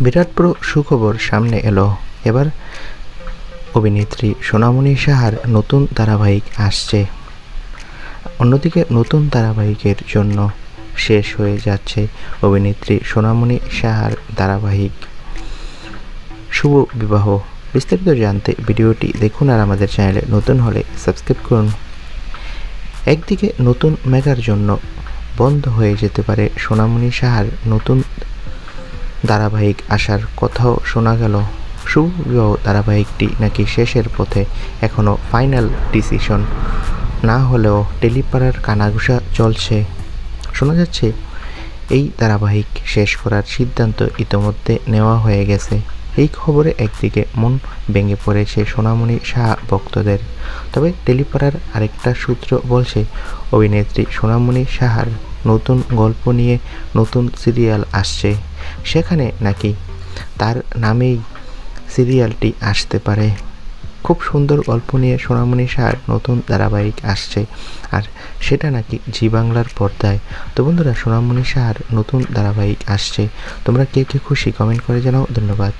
বিরাট বড় সুখবর সামনে এলো। এবার অভিনেত্রী সোনামণি সাহার নতুন ধারাবাহিক আসছে। অন্যদিকে নতুন ধারাবাহিকের জন্য শেষ হয়ে যাচ্ছে অভিনেত্রী সোনামণি সাহার ধারাবাহিক শুভ বিবাহ। বিস্তারিত জানতে ভিডিওটি দেখুন আর আমাদের চ্যানেলে নতুন হলে সাবস্ক্রাইব করুন। একদিকে নতুন মেগার জন্য বন্ধ হয়ে যেতে পারে সোনামণি সাহার নতুন ধারাবাহিক আসার কথাও শোনা গেল। শুভ বিবাহ ধারাবাহিকটি নাকি শেষের পথে, এখনও ফাইনাল ডিসিশন না হলেও টেলিপাড়ার কানাঘুষা চলছে। শোনা যাচ্ছে এই ধারাবাহিক শেষ করার সিদ্ধান্ত ইতোমধ্যে নেওয়া হয়ে গেছে। এই খবরে একদিকে মন ভেঙে পড়েছে সোনামণি সাহা ভক্তদের। তবে টেলিপাড়ার আরেকটা সূত্র বলছে অভিনেত্রী সোনামণি সাহার নতুন গল্প নিয়ে নতুন সিরিয়াল আসছে। সেখানে নাকি তার নামেই সিরিয়ালটি আসতে পারে। খুব সুন্দর গল্প নিয়ে সোনামণি সাহার নতুন ধারাবাহিক আসছে, আর সেটা নাকি জি বাংলার পর্দায়। তো বন্ধুরা, সোনামণি সাহার নতুন ধারাবাহিক আসছে। তোমরা কে কে খুশি কমেন্ট করে জানাও। ধন্যবাদ।